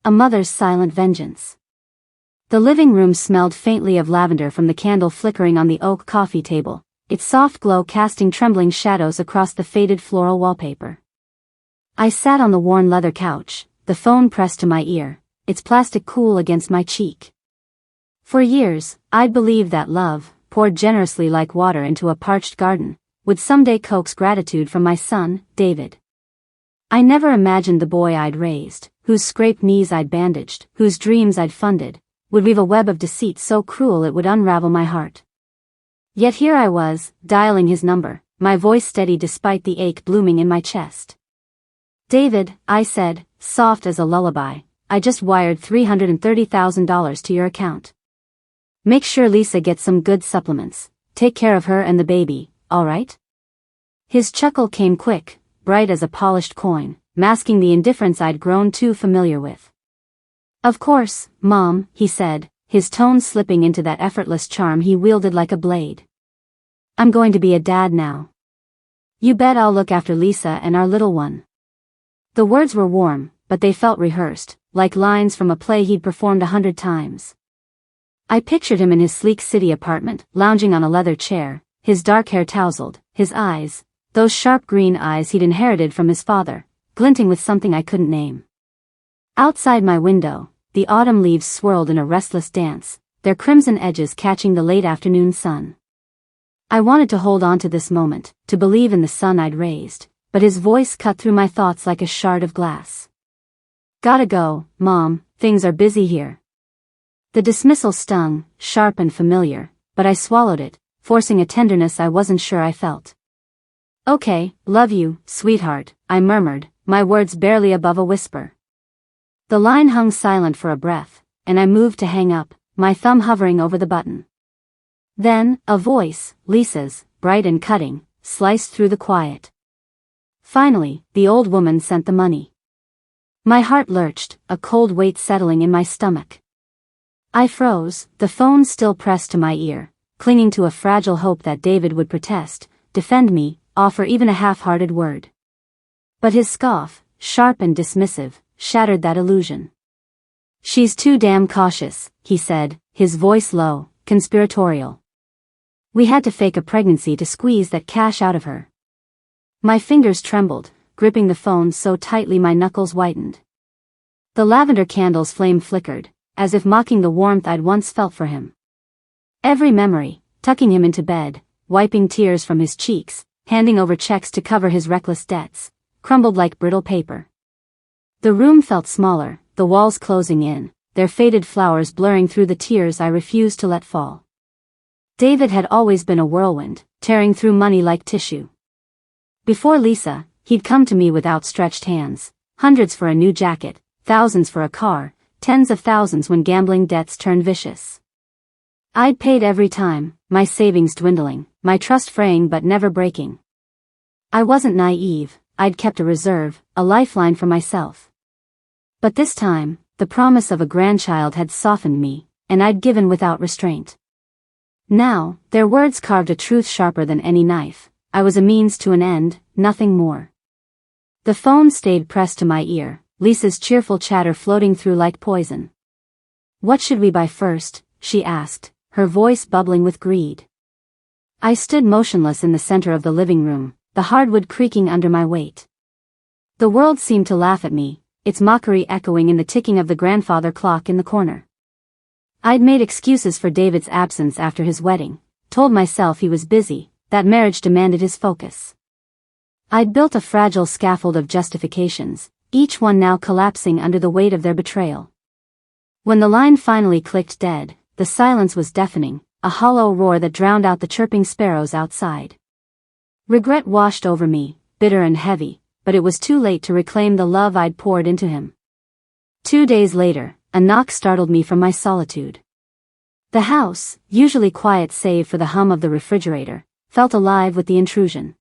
a mother's silent vengeance. The living room smelled faintly of lavender from the candle flickering on the oak coffee table, its soft glow casting trembling shadows across the faded floral wallpaper. I sat on the worn leather couch, the phone pressed to my ear, its plastic cool against my cheek. For years, I'd believed that love, poured generously like water into a parched garden, would someday coax gratitude from my son, David. I never imagined the boy I'd raised, whose scraped knees I'd bandaged, whose dreams I'd funded, would weave a web of deceit so cruel it would unravel my heart. Yet here I was, dialing his number, my voice steady despite the ache blooming in my chest. "David," I said, soft as a lullaby, "I just wired $330,000 to your account. Make sure Lisa gets some good supplements. Take care of her and the baby, all right?" His chuckle came quick, bright as a polished coin, masking the indifference I'd grown too familiar with. "Of course, Mom," he said, his tone slipping into that effortless charm he wielded like a blade. "I'm going to be a dad now. You bet I'll look after Lisa and our little one." The words were warm, but they felt rehearsed, like lines from a play he'd performed 100 times. I pictured him in his sleek city apartment, lounging on a leather chair, his dark hair tousled, his eyes, those sharp green eyes he'd inherited from his father, glinting with something I couldn't name. Outside my window, the autumn leaves swirled in a restless dance, their crimson edges catching the late afternoon sun. I wanted to hold on to this moment, to believe in the son I'd raised, but his voice cut through my thoughts like a shard of glass. "Gotta go, Mom, things are busy here." The dismissal stung, sharp and familiar, but I swallowed it, forcing a tenderness I wasn't sure I felt. "Okay, love you, sweetheart," I murmured, my words barely above a whisper. The line hung silent for a breath, and I moved to hang up, my thumb hovering over the button. Then, a voice, Lisa's, bright and cutting, sliced through the quiet. Finally, the old woman sent the money. My heart lurched, a cold weight settling in my stomach. I froze, the phone still pressed to my ear, clinging to a fragile hope that David would protest, defend me, offer even a half-hearted word. But his scoff, sharp and dismissive, shattered that illusion. "She's too damn cautious," he said, his voice low, conspiratorial. "We had to fake a pregnancy to squeeze that cash out of her." My fingers trembled, gripping the phone so tightly my knuckles whitened. The lavender candle's flame flickered, as if mocking the warmth I'd once felt for him. Every memory, tucking him into bed, wiping tears from his cheeks, handing over checks to cover his reckless debts, crumbled like brittle paper. The room felt smaller, the walls closing in, their faded flowers blurring through the tears I refused to let fall. David had always been a whirlwind, tearing through money like tissue. Before Lisa, he'd come to me with outstretched hands, hundreds for a new jacket, thousands for a car, tens of thousands when gambling debts turned vicious. I'd paid every time, my savings dwindling, my trust fraying but never breaking. I wasn't naive, I'd kept a reserve, a lifeline for myself. But this time, the promise of a grandchild had softened me, and I'd given without restraint. Now, their words carved a truth sharper than any knife. I was a means to an end, nothing more. The phone stayed pressed to my ear, Lisa's cheerful chatter floating through like poison. "What should we buy first?" she asked, her voice bubbling with greed. I stood motionless in the center of the living room, the hardwood creaking under my weight. The world seemed to laugh at me, its mockery echoing in the ticking of the grandfather clock in the corner. I'd made excuses for David's absence after his wedding, told myself he was busy, that marriage demanded his focus. I'd built a fragile scaffold of justifications, each one now collapsing under the weight of their betrayal. When the line finally clicked dead, the silence was deafening, a hollow roar that drowned out the chirping sparrows outside. Regret washed over me, bitter and heavy, but it was too late to reclaim the love I'd poured into him. 2 days later, a knock startled me from my solitude. The house, usually quiet save for the hum of the refrigerator, felt alive with the intrusion.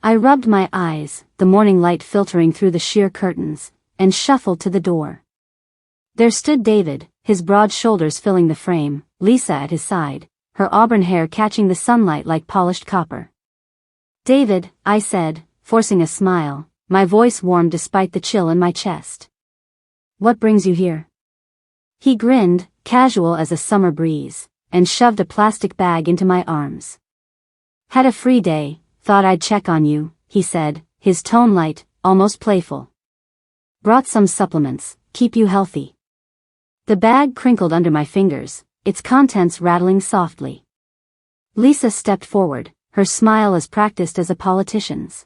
I rubbed my eyes, the morning light filtering through the sheer curtains, and shuffled to the door. There stood David, his broad shoulders filling the frame, Lisa at his side, her auburn hair catching the sunlight like polished copper. "David," I said, forcing a smile, my voice warm despite the chill in my chest. What brings you here? He grinned, casual as a summer breeze, and shoved a plastic bag into my arms. Had a free day, thought I'd check on you, he said, his tone light, almost playful. Brought some supplements, keep you healthy. The bag crinkled under my fingers, its contents rattling softly. Lisa stepped forward, her smile as practiced as a politician's.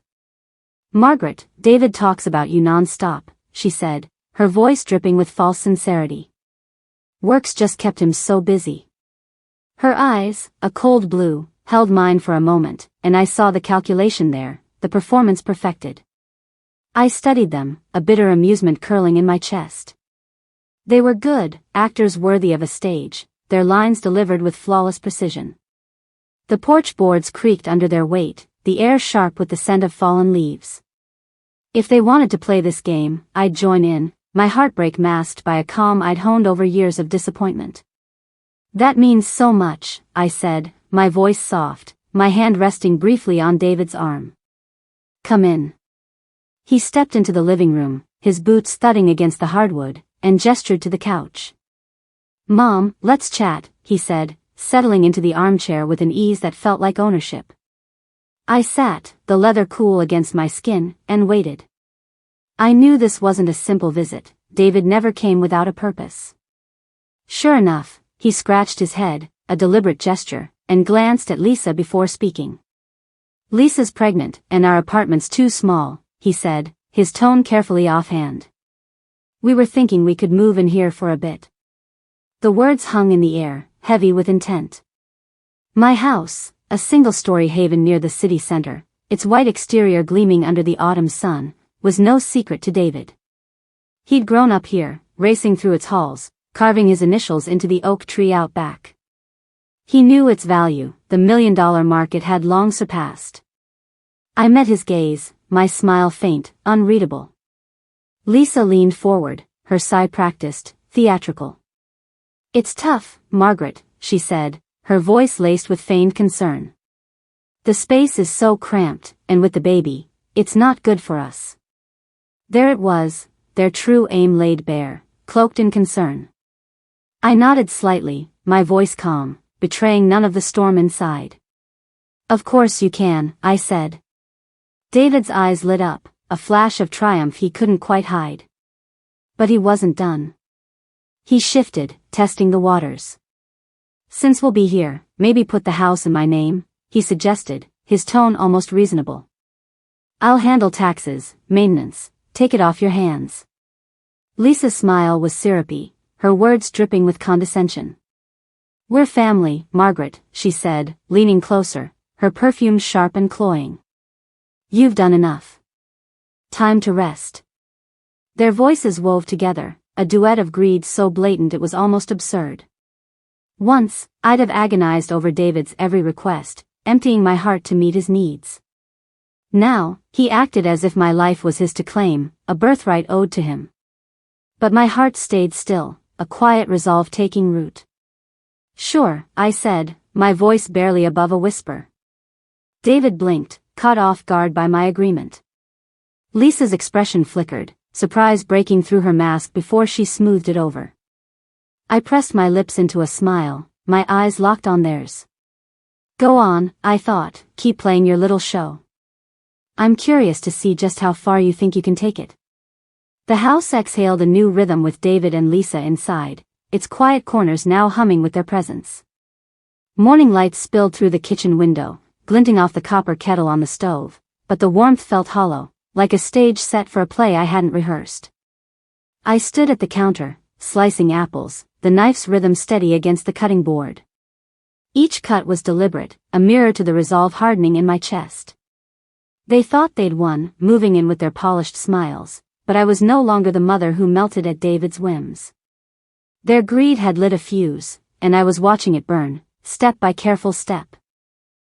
Margaret, David talks about you non-stop, she said, her voice dripping with false sincerity. Work's just kept him so busy. Her eyes, a cold blue, held mine for a moment, and I saw the calculation there, the performance perfected. I studied them, a bitter amusement curling in my chest. They were good, actors worthy of a stage, their lines delivered with flawless precision. The porch boards creaked under their weight, the air sharp with the scent of fallen leaves. If they wanted to play this game, I'd join in, my heartbreak masked by a calm I'd honed over years of disappointment. That means so much, I said, my voice soft, my hand resting briefly on David's arm. Come in. He stepped into the living room, his boots thudding against the hardwood, and gestured to the couch. Mom, let's chat, he said, settling into the armchair with an ease that felt like ownership. I sat, the leather cool against my skin, and waited. I knew this wasn't a simple visit, David never came without a purpose. Sure enough, he scratched his head, a deliberate gesture, and glanced at Lisa before speaking. Lisa's pregnant, and our apartment's too small, he said, his tone carefully offhand. We were thinking we could move in here for a bit. The words hung in the air, heavy with intent. My house, a single-story haven near the city center, its white exterior gleaming under the autumn sun, was no secret to David. He'd grown up here, racing through its halls, carving his initials into the oak tree out back. He knew its value, the $1 million mark it had long surpassed. I met his gaze, my smile faint, unreadable. Lisa leaned forward, her sigh practiced, theatrical. It's tough, Margaret, she said, her voice laced with feigned concern. The space is so cramped, and with the baby, it's not good for us. There it was, their true aim laid bare, cloaked in concern. I nodded slightly, my voice calm, betraying none of the storm inside. Of course you can, I said. David's eyes lit up, a flash of triumph he couldn't quite hide. But he wasn't done. He shifted, testing the waters. Since we'll be here, maybe put the house in my name, he suggested, his tone almost reasonable. I'll handle taxes, maintenance, take it off your hands. Lisa's smile was syrupy, her words dripping with condescension. We're family, Margaret, she said, leaning closer, her perfume sharp and cloying. You've done enough. Time to rest. Their voices wove together, a duet of greed so blatant it was almost absurd. Once, I'd have agonized over David's every request, emptying my heart to meet his needs. Now, he acted as if my life was his to claim, a birthright owed to him. But my heart stayed still, a quiet resolve taking root. Sure, I said, my voice barely above a whisper. David blinked, caught off guard by my agreement. Lisa's expression flickered, surprise breaking through her mask before she smoothed it over. I pressed my lips into a smile, my eyes locked on theirs. Go on, I thought, keep playing your little show. I'm curious to see just how far you think you can take it. The house exhaled a new rhythm with David and Lisa inside, its quiet corners now humming with their presence. Morning light spilled through the kitchen window, glinting off the copper kettle on the stove, but the warmth felt hollow, like a stage set for a play I hadn't rehearsed. I stood at the counter, slicing apples, the knife's rhythm steady against the cutting board. Each cut was deliberate, a mirror to the resolve hardening in my chest. They thought they'd won, moving in with their polished smiles, but I was no longer the mother who melted at David's whims. Their greed had lit a fuse, and I was watching it burn, step by careful step.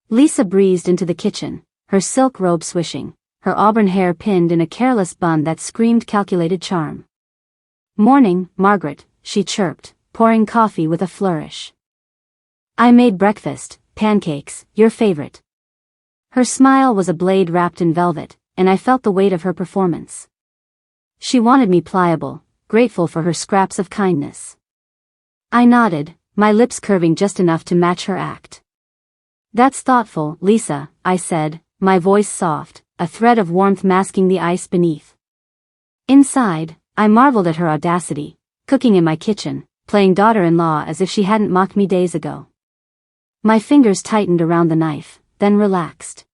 Lisa breezed into the kitchen, her silk robe swishing, her auburn hair pinned in a careless bun that screamed calculated charm. Morning, Margaret, she chirped, pouring coffee with a flourish. I made breakfast, pancakes, your favorite. Her smile was a blade wrapped in velvet, and I felt the weight of her performance. She wanted me pliable, grateful for her scraps of kindness. I nodded, my lips curving just enough to match her act. "That's thoughtful, Lisa," I said, my voice soft, a thread of warmth masking the ice beneath. Inside, I marveled at her audacity, cooking in my kitchen, playing daughter-in-law as if she hadn't mocked me days ago. My fingers tightened around the knife, then relaxed.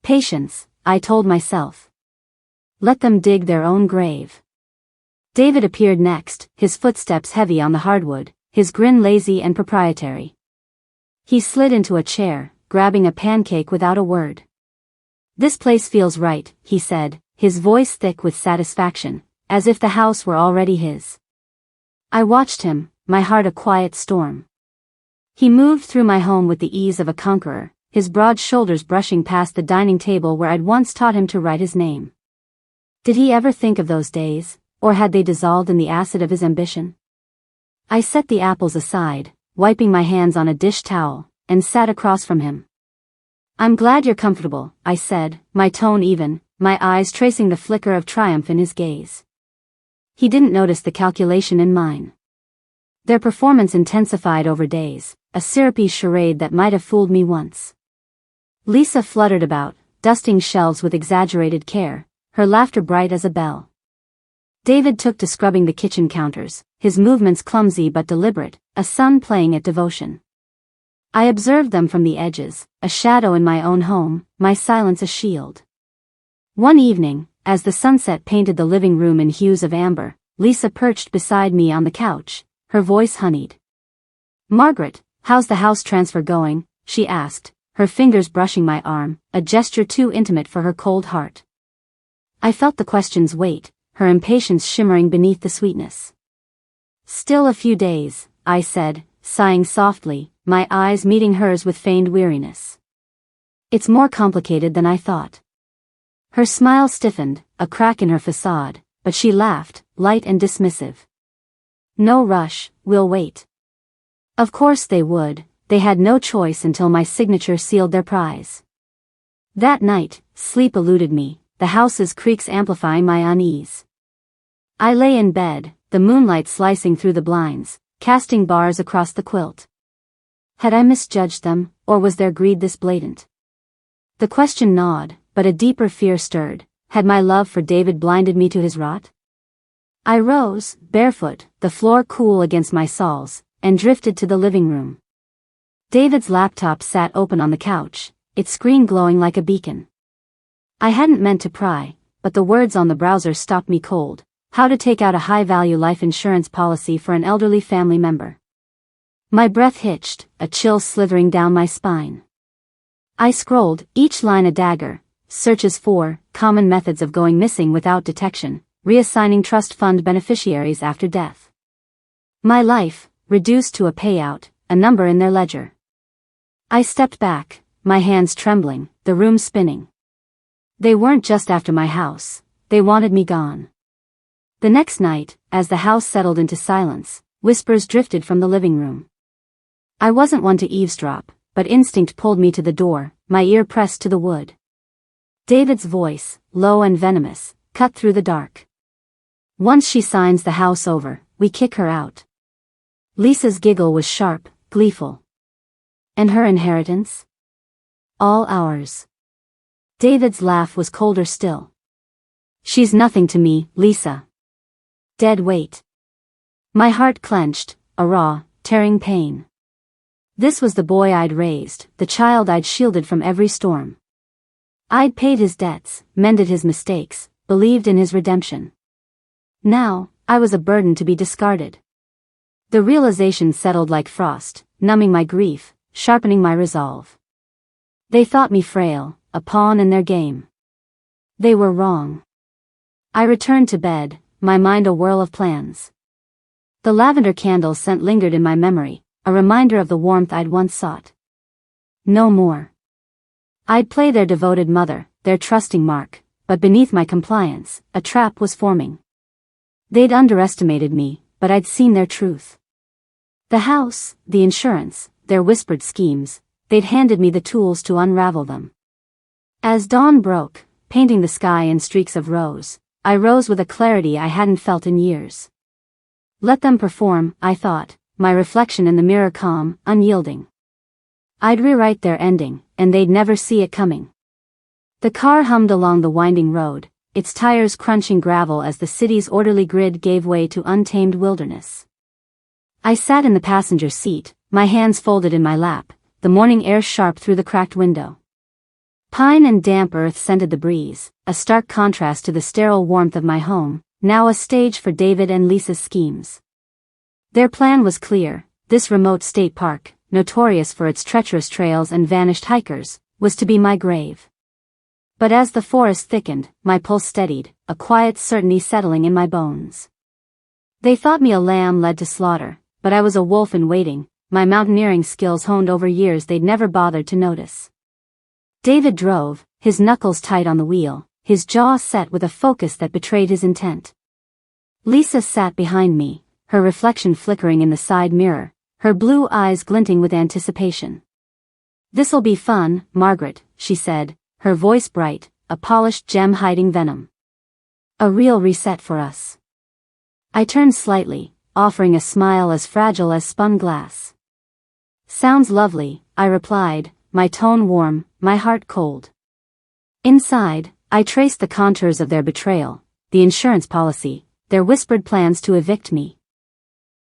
Patience, I told myself. Let them dig their own grave. David appeared next, his footsteps heavy on the hardwood, his grin lazy and proprietary. He slid into a chair, grabbing a pancake without a word. "This place feels right," he said, his voice thick with satisfaction, as if the house were already his. I watched him, my heart a quiet storm. He moved through my home with the ease of a conqueror, his broad shoulders brushing past the dining table where I'd once taught him to write his name. Did he ever think of those days, or had they dissolved in the acid of his ambition? I set the apples aside, wiping my hands on a dish towel, and sat across from him. "I'm glad you're comfortable," I said, my tone even, my eyes tracing the flicker of triumph in his gaze. He didn't notice the calculation in mine. Their performance intensified over days, a syrupy charade that might have fooled me once. Lisa fluttered about, dusting shelves with exaggerated care, her laughter bright as a bell. David took to scrubbing the kitchen counters, his movements clumsy but deliberate, a son playing at devotion. I observed them from the edges, a shadow in my own home, my silence a shield. One evening, as the sunset painted the living room in hues of amber, Lisa perched beside me on the couch, her voice honeyed. "Margaret, how's the house transfer going?" she asked, her fingers brushing my arm, a gesture too intimate for her cold heart. I felt the question's weight, her impatience shimmering beneath the sweetness. "Still a few days," I said, sighing softly, my eyes meeting hers with feigned weariness. "It's more complicated than I thought." Her smile stiffened, a crack in her facade, but she laughed, light and dismissive. "No rush, we'll wait." Of course they would, they had no choice until my signature sealed their prize. That night, sleep eluded me, the house's creaks amplifying my unease. I lay in bed, the moonlight slicing through the blinds, casting bars across the quilt. Had I misjudged them, or was their greed this blatant? The question gnawed, but a deeper fear stirred. Had my love for David blinded me to his rot? I rose, barefoot, the floor cool against my soles, and drifted to the living room. David's laptop sat open on the couch, its screen glowing like a beacon. I hadn't meant to pry, but the words on the browser stopped me cold. How to take out a high-value life insurance policy for an elderly family member. My breath hitched, a chill slithering down my spine. I scrolled, each line a dagger, searches for common methods of going missing without detection, reassigning trust fund beneficiaries after death. My life, reduced to a payout, a number in their ledger. I stepped back, my hands trembling, the room spinning. They weren't just after my house, they wanted me gone. The next night, as the house settled into silence, whispers drifted from the living room. I wasn't one to eavesdrop, but instinct pulled me to the door, my ear pressed to the wood. David's voice, low and venomous, cut through the dark. "Once she signs the house over, we kick her out." Lisa's giggle was sharp, gleeful. "And her inheritance?" "All ours." David's laugh was colder still. "She's nothing to me, Lisa." Dead weight. My heart clenched, a raw, tearing pain. This was the boy I'd raised, the child I'd shielded from every storm. I'd paid his debts, mended his mistakes, believed in his redemption. Now, I was a burden to be discarded. The realization settled like frost, numbing my grief, sharpening my resolve. They thought me frail, a pawn in their game. They were wrong. I returned to bed, my mind a whirl of plans. The lavender candle scent lingered in my memory, a reminder of the warmth I'd once sought. No more. I'd play their devoted mother, their trusting Mark, but beneath my compliance, a trap was forming. They'd underestimated me, but I'd seen their truth. The house, the insurance, their whispered schemes, they'd handed me the tools to unravel them. As dawn broke, painting the sky in streaks of rose, I rose with a clarity I hadn't felt in years. Let them perform, I thought, my reflection in the mirror calm, unyielding. I'd rewrite their ending, and they'd never see it coming. The car hummed along the winding road, its tires crunching gravel as the city's orderly grid gave way to untamed wilderness. I sat in the passenger seat, my hands folded in my lap, the morning air sharp through the cracked window. Pine and damp earth scented the breeze, a stark contrast to the sterile warmth of my home, now a stage for David and Lisa's schemes. Their plan was clear: this remote state park, notorious for its treacherous trails and vanished hikers, was to be my grave. But as the forest thickened, my pulse steadied, a quiet certainty settling in my bones. They thought me a lamb led to slaughter, but I was a wolf in waiting, my mountaineering skills honed over years they'd never bothered to notice. David drove, his knuckles tight on the wheel, his jaw set with a focus that betrayed his intent. Lisa sat behind me, her reflection flickering in the side mirror, her blue eyes glinting with anticipation. "This'll be fun, Margaret," she said, her voice bright, a polished gem hiding venom. "A real reset for us." I turned slightly, offering a smile as fragile as spun glass. "Sounds lovely," I replied, my tone warm, my heart cold. Inside, I traced the contours of their betrayal, the insurance policy, their whispered plans to evict me.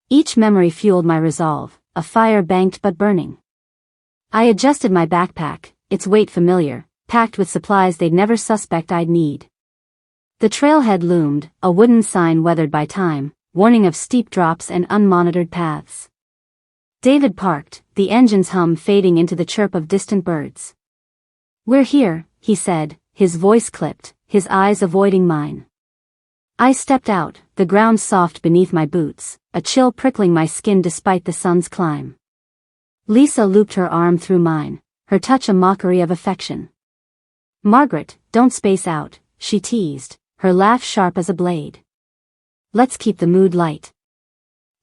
Each memory fueled my resolve, a fire banked but burning. I adjusted my backpack, its weight familiar, packed with supplies they'd never suspect I'd need. The trailhead loomed, a wooden sign weathered by time, warning of steep drops and unmonitored paths. David parked, the engine's hum fading into the chirp of distant birds. "We're here," he said, his voice clipped, his eyes avoiding mine. I stepped out, the ground soft beneath my boots, a chill prickling my skin despite the sun's climb. Lisa looped her arm through mine, her touch a mockery of affection. "Margaret, don't space out," she teased, her laugh sharp as a blade. "Let's keep the mood light."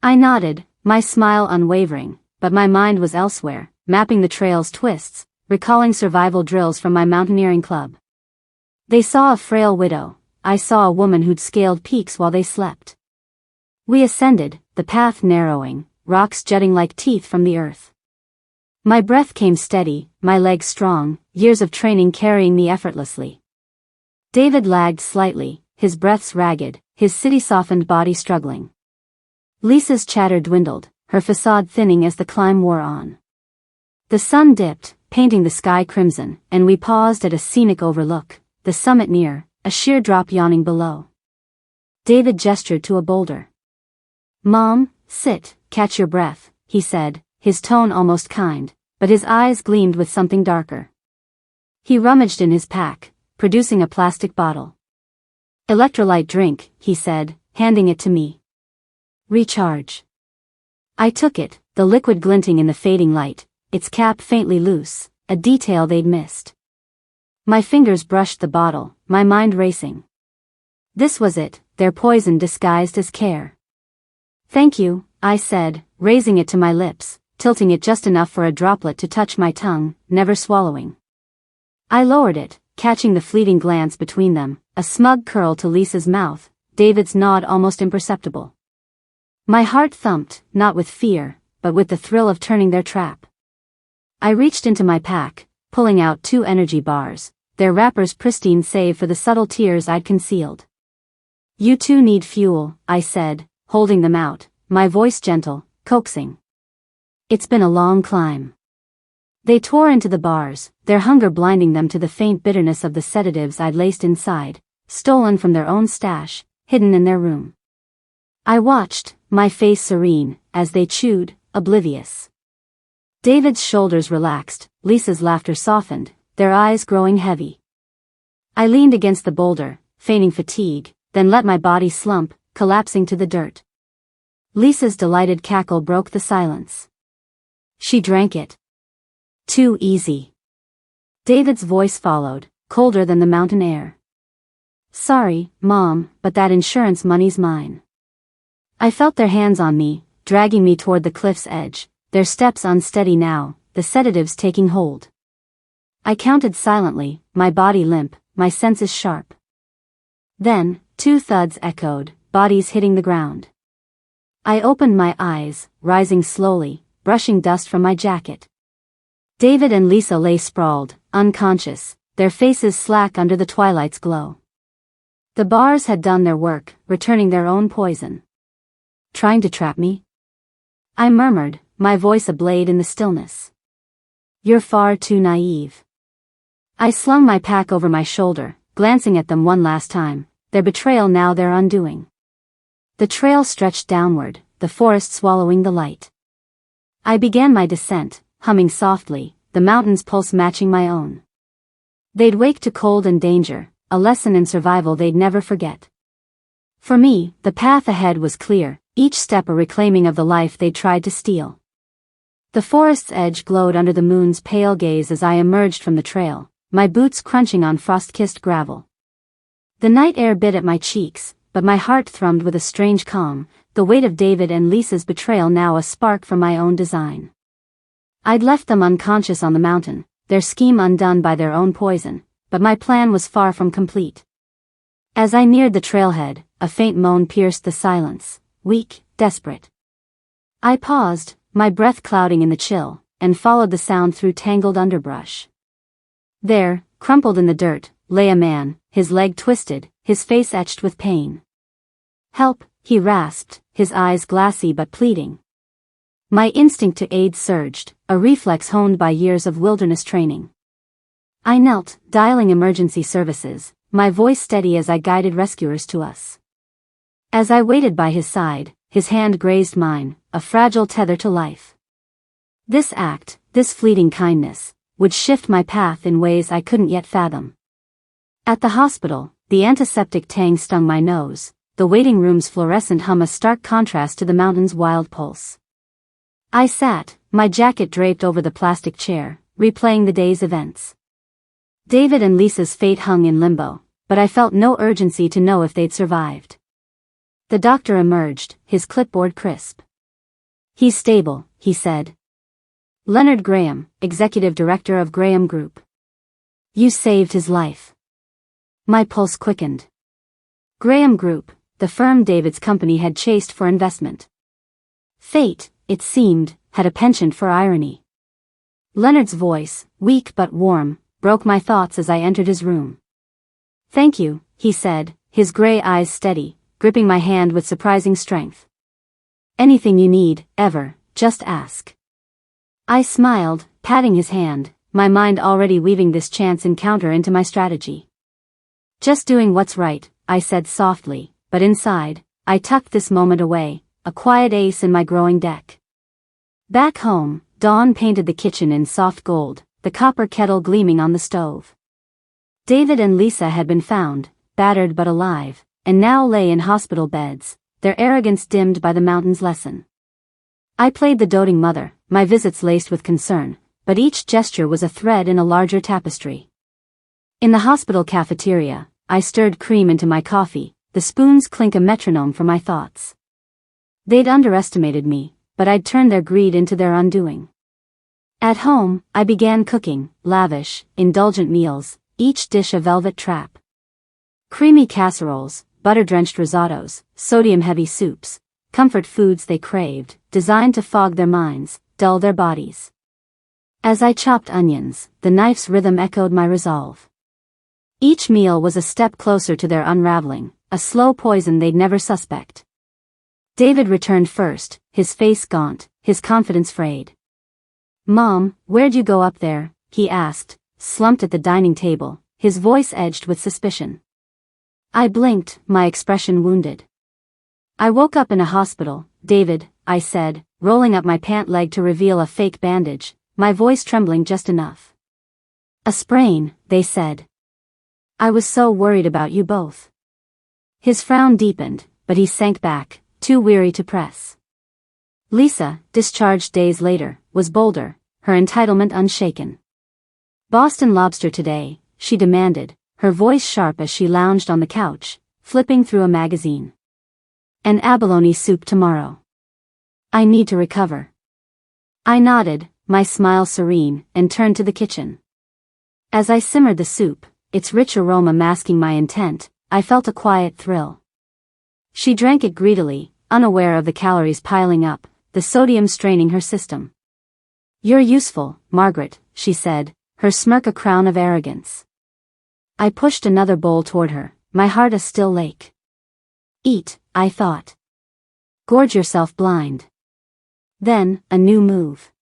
I nodded, my smile unwavering, but my mind was elsewhere, mapping the trail's twists, recalling survival drills from my mountaineering club. They saw a frail widow, I saw a woman who'd scaled peaks while they slept. We ascended, the path narrowing, rocks jutting like teeth from the earth. My breath came steady, my legs strong, years of training carrying me effortlessly. David lagged slightly, his breaths ragged, his city-softened body struggling. Lisa's chatter dwindled, her facade thinning as the climb wore on. The sun dipped, painting the sky crimson, and we paused at a scenic overlook, the summit near, a sheer drop yawning below. David gestured to a boulder. "Mom, sit, catch your breath," he said, his tone almost kind, but his eyes gleamed with something darker. He rummaged in his pack, producing a plastic bottle. "Electrolyte drink," he said, handing it to me. "Recharge." I took it, the liquid glinting in the fading light, its cap faintly loose, a detail they'd missed. My fingers brushed the bottle, my mind racing. This was it, their poison disguised as care. "Thank you," I said, raising it to my lips, tilting it just enough for a droplet to touch my tongue, never swallowing. I lowered it, catching the fleeting glance between them, a smug curl to Lisa's mouth, David's nod almost imperceptible. My heart thumped, not with fear, but with the thrill of turning their trap. I reached into my pack, pulling out 2 energy bars, their wrappers pristine save for the subtle tears I'd concealed. "You too need fuel," I said, holding them out, my voice gentle, coaxing. "It's been a long climb." They tore into the bars, their hunger blinding them to the faint bitterness of the sedatives I'd laced inside, stolen from their own stash, hidden in their room. I watched, my face serene, as they chewed, oblivious. David's shoulders relaxed, Lisa's laughter softened, their eyes growing heavy. I leaned against the boulder, feigning fatigue, then let my body slump, collapsing to the dirt. Lisa's delighted cackle broke the silence. She drank it. "Too easy." David's voice followed, colder than the mountain air. "Sorry, Mom, but that insurance money's mine." I felt their hands on me, dragging me toward the cliff's edge, their steps unsteady now, the sedatives taking hold. I counted silently, my body limp, my senses sharp. Then, 2 thuds echoed, bodies hitting the ground. I opened my eyes, rising slowly, brushing dust from my jacket. David and Lisa lay sprawled, unconscious, their faces slack under the twilight's glow. The bars had done their work, returning their own poison. Trying to trap me? I murmured, my voice ablaze in the stillness. You're far too naive. I slung my pack over my shoulder, glancing at them one last time, their betrayal now their undoing. The trail stretched downward, the forest swallowing the light. I began my descent, humming softly, the mountain's pulse matching my own. They'd wake to cold and danger, a lesson in survival they'd never forget. For me, the path ahead was clear, each step a reclaiming of the life they'd tried to steal. The forest's edge glowed under the moon's pale gaze as I emerged from the trail, my boots crunching on frost-kissed gravel. The night air bit at my cheeks, but my heart thrummed with a strange calm, the weight of David and Lisa's betrayal now a spark from my own design. I'd left them unconscious on the mountain, their scheme undone by their own poison, but my plan was far from complete. As I neared the trailhead, a faint moan pierced the silence, weak, desperate. I paused, my breath clouding in the chill, and followed the sound through tangled underbrush. There, crumpled in the dirt, lay a man, his leg twisted, his face etched with pain. Help, he rasped, his eyes glassy but pleading. My instinct to aid surged, a reflex honed by years of wilderness training. I knelt, dialing emergency services, my voice steady as I guided rescuers to us. As I waited by his side, his hand grazed mine, a fragile tether to life. This act, this fleeting kindness, would shift my path in ways I couldn't yet fathom. At the hospital, the antiseptic tang stung my nose, the waiting room's fluorescent hum a stark contrast to the mountain's wild pulse. I sat, my jacket draped over the plastic chair, replaying the day's events. David and Lisa's fate hung in limbo, but I felt no urgency to know if they'd survived. The doctor emerged, his clipboard crisp. He's stable, he said. Leonard Graham, executive director of Graham Group. You saved his life. My pulse quickened. Graham Group, the firm David's company had chased for investment. Fate, it seemed, had a penchant for irony. Leonard's voice, weak but warm, broke my thoughts as I entered his room. Thank you, he said, his gray eyes steady, gripping my hand with surprising strength. Anything you need, ever, just ask. I smiled, patting his hand, my mind already weaving this chance encounter into my strategy. Just doing what's right, I said softly, but inside, I tucked this moment away, a quiet ace in my growing deck. Back home, dawn painted the kitchen in soft gold, the copper kettle gleaming on the stove. David and Lisa had been found, battered but alive, and now lay in hospital beds, their arrogance dimmed by the mountain's lesson. I played the doting mother, my visits laced with concern, but each gesture was a thread in a larger tapestry. In the hospital cafeteria, I stirred cream into my coffee, the spoons clink a metronome for my thoughts. They'd underestimated me, but I'd turned their greed into their undoing. At home, I began cooking, lavish, indulgent meals, each dish a velvet trap. Creamy casseroles, butter-drenched risottos, sodium-heavy soups, comfort foods they craved, designed to fog their minds, dull their bodies. As I chopped onions, the knife's rhythm echoed my resolve. Each meal was a step closer to their unraveling, a slow poison they'd never suspect. David returned first, his face gaunt, his confidence frayed. Mom, where'd you go up there? He asked, slumped at the dining table, his voice edged with suspicion. I blinked, my expression wounded. I woke up in a hospital, David, I said, rolling up my pant leg to reveal a fake bandage, my voice trembling just enough. A sprain, they said. I was so worried about you both. His frown deepened, but he sank back, too weary to press. Lisa, discharged days later, was bolder, her entitlement unshaken. Boston lobster today, she demanded, her voice sharp as she lounged on the couch, flipping through a magazine. And abalone soup tomorrow. I need to recover. I nodded, my smile serene, and turned to the kitchen. As I simmered the soup, its rich aroma masking my intent, I felt a quiet thrill. She drank it greedily, unaware of the calories piling up, the sodium straining her system. "You're useful, Margaret," she said, her smirk a crown of arrogance. I pushed another bowl toward her, my heart a still lake. "Eat," I thought. "Gorge yourself blind." Then, a new move.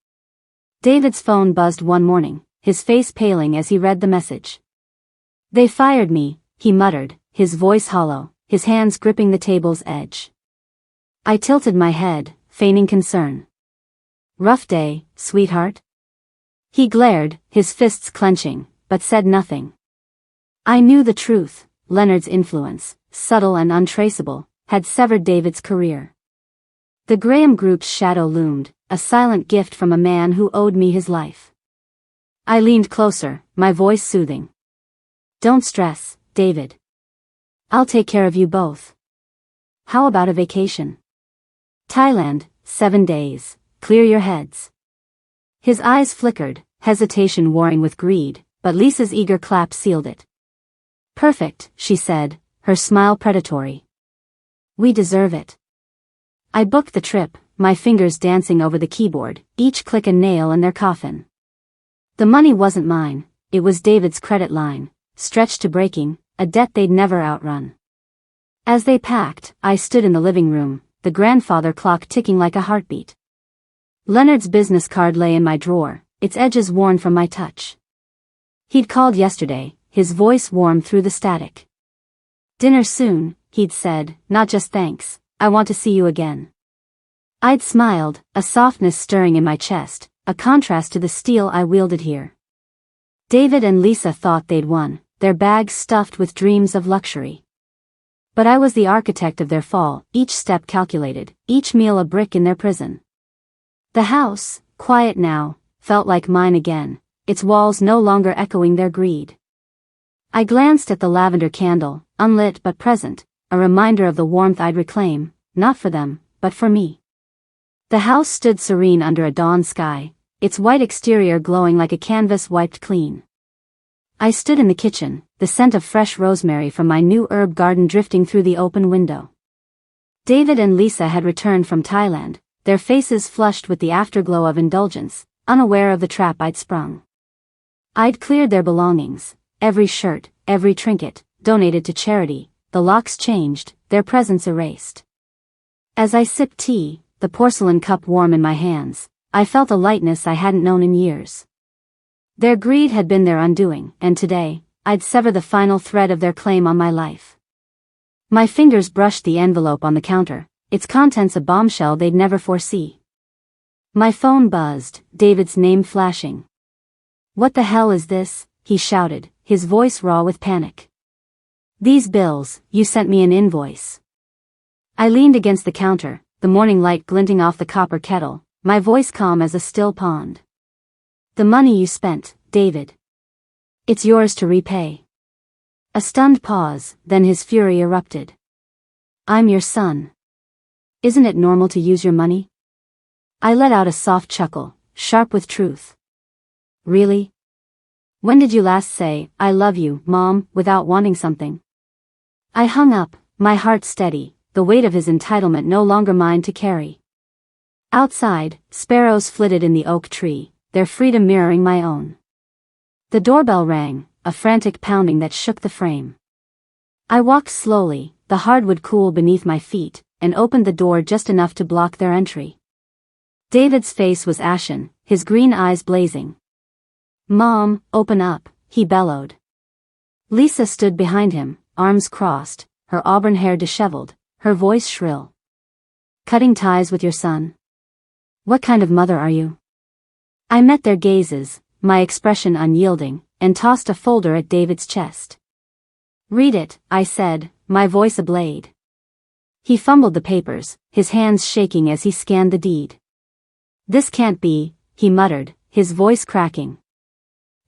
David's phone buzzed one morning, his face paling as he read the message. "They fired me," he muttered, his voice hollow, his hands gripping the table's edge. I tilted my head, feigning concern. "Rough day, sweetheart?" He glared, his fists clenching, but said nothing. I knew the truth. Leonard's influence, subtle and untraceable, had severed David's career. The Graham Group's shadow loomed, a silent gift from a man who owed me his life. I leaned closer, my voice soothing. "Don't stress, David. I'll take care of you both. How about a vacation? Thailand, 7 days, clear your heads." His eyes flickered, hesitation warring with greed, but Lisa's eager clap sealed it. "Perfect," she said, her smile predatory. "We deserve it." I booked the trip, my fingers dancing over the keyboard, each click a nail in their coffin. The money wasn't mine, it was David's credit line, stretched to breaking, a debt they'd never outrun. As they packed, I stood in the living room, the grandfather clock ticking like a heartbeat. Leonard's business card lay in my drawer, its edges worn from my touch. He'd called yesterday, his voice warm through the static. "Dinner soon," he'd said, not just thanks, "I want to see you again." I'd smiled, a softness stirring in my chest, a contrast to the steel I wielded here. David and Lisa thought they'd won, their bags stuffed with dreams of luxury. But I was the architect of their fall, each step calculated, each meal a brick in their prison. The house, quiet now, felt like mine again, its walls no longer echoing their greed. I glanced at the lavender candle, unlit but present, a reminder of the warmth I'd reclaim, not for them, but for me. The house stood serene under a dawn sky, its white exterior glowing like a canvas wiped clean. I stood in the kitchen, the scent of fresh rosemary from my new herb garden drifting through the open window. David and Lisa had returned from Thailand, their faces flushed with the afterglow of indulgence, unaware of the trap I'd sprung. I'd cleared their belongings, every shirt, every trinket, donated to charity, the locks changed, their presence erased. As I sipped tea, the porcelain cup warm in my hands, I felt a lightness I hadn't known in years. Their greed had been their undoing, and today, I'd sever the final thread of their claim on my life. My fingers brushed the envelope on the counter, its contents a bombshell they'd never foresee. My phone buzzed, David's name flashing. "What the hell is this?" he shouted, his voice raw with panic. "These bills, you sent me an invoice." I leaned against the counter, the morning light glinting off the copper kettle, my voice calm as a still pond. "The money you spent, David. It's yours to repay." A stunned pause, then his fury erupted. "I'm your son. Isn't it normal to use your money?" I let out a soft chuckle, sharp with truth. "Really? When did you last say, 'I love you, Mom,' without wanting something?" I hung up, my heart steady, the weight of his entitlement no longer mine to carry. Outside, sparrows flitted in the oak tree, their freedom mirroring my own. The doorbell rang, a frantic pounding that shook the frame. I walked slowly, the hardwood cool beneath my feet, and opened the door just enough to block their entry. David's face was ashen, his green eyes blazing. "Mom, open up," he bellowed. Lisa stood behind him, arms crossed, her auburn hair disheveled, her voice shrill. "Cutting ties with your son? What kind of mother are you?" I met their gazes, my expression unyielding, and tossed a folder at David's chest. "Read it," I said, my voice ablade. He fumbled the papers, his hands shaking as he scanned the deed. "This can't be," he muttered, his voice cracking.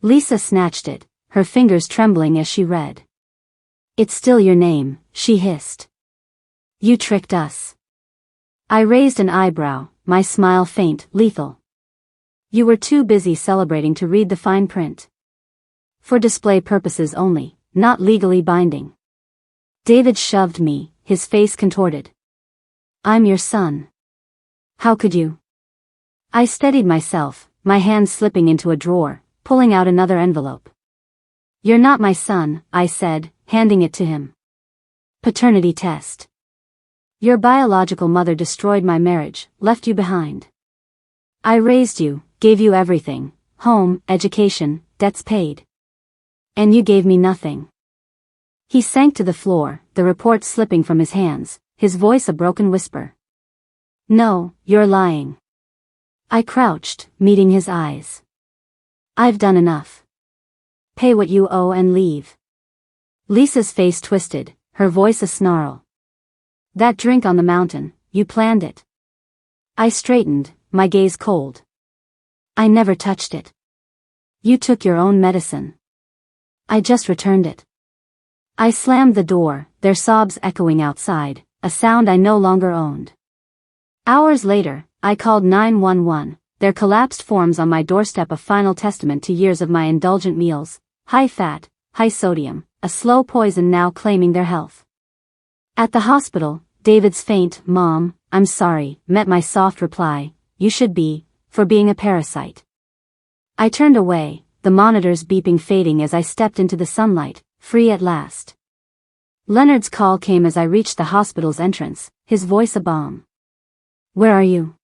Lisa snatched it, her fingers trembling as she read. "It's still your name," she hissed. "You tricked us." I raised an eyebrow, my smile faint, lethal. "You were too busy celebrating to read the fine print. For display purposes only, not legally binding." David shoved me, his face contorted. I'm your son. How could you? I steadied myself, my hand slipping into a drawer, pulling out another envelope. You're not my son, I said, handing it to him. Paternity test. Your biological mother destroyed my marriage, left you behind. I raised you, gave you everything, home, education, debts paid. And you gave me nothing. He sank to the floor, the report slipping from his hands, his voice a broken whisper. No, you're lying. I crouched, meeting his eyes. I've done enough. Pay what you owe and leave. Lisa's face twisted, her voice a snarl. That drink on the mountain, you planned it. I straightened, my gaze cold. I never touched it. You took your own medicine. I just returned it. I slammed the door, their sobs echoing outside, a sound I no longer owned. Hours later, I called 911, their collapsed forms on my doorstep a final testament to years of my indulgent meals, high fat, high sodium, a slow poison now claiming their health. At the hospital, David's faint, "Mom, I'm sorry," met my soft reply, "You should be, for being a parasite." I turned away, the monitors beeping fading as I stepped into the sunlight, free at last. Leonard's call came as I reached the hospital's entrance, his voice a bomb. Where are you?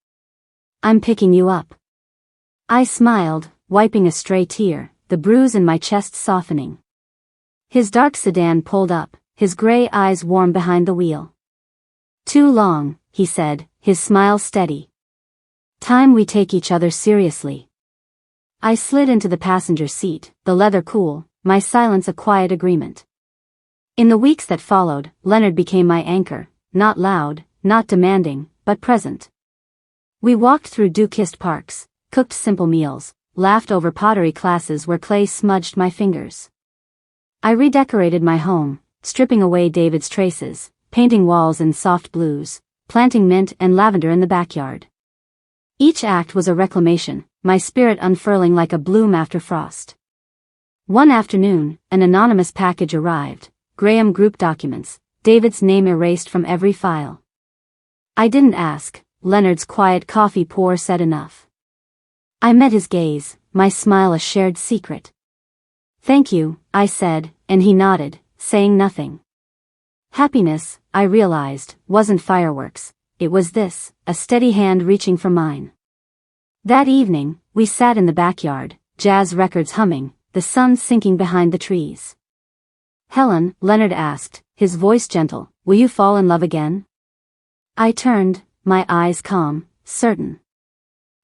I'm picking you up. I smiled, wiping a stray tear, the bruise in my chest softening. His dark sedan pulled up, his gray eyes warm behind the wheel. Too long, he said, his smile steady. Time we take each other seriously. I slid into the passenger seat, the leather cool, my silence a quiet agreement. In the weeks that followed, Leonard became my anchor, not loud, not demanding, but present. We walked through dew-kissed parks, cooked simple meals, laughed over pottery classes where clay smudged my fingers. I redecorated my home, stripping away David's traces, painting walls in soft blues, planting mint and lavender in the backyard. Each act was a reclamation, my spirit unfurling like a bloom after frost. One afternoon, an anonymous package arrived, Graham Group documents, David's name erased from every file. I didn't ask, Leonard's quiet coffee pour said enough. I met his gaze, my smile a shared secret. Thank you, I said, and he nodded, saying nothing. Happiness, I realized, wasn't fireworks, it was this, a steady hand reaching for mine. That evening, we sat in the backyard, jazz records humming, the sun sinking behind the trees. Helen, Leonard asked, his voice gentle, will you fall in love again? I turned, my eyes calm, certain.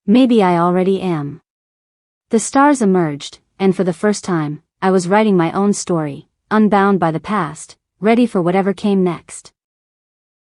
Maybe I already am. The stars emerged, and for the first time, I was writing my own story, unbound by the past, ready for whatever came next.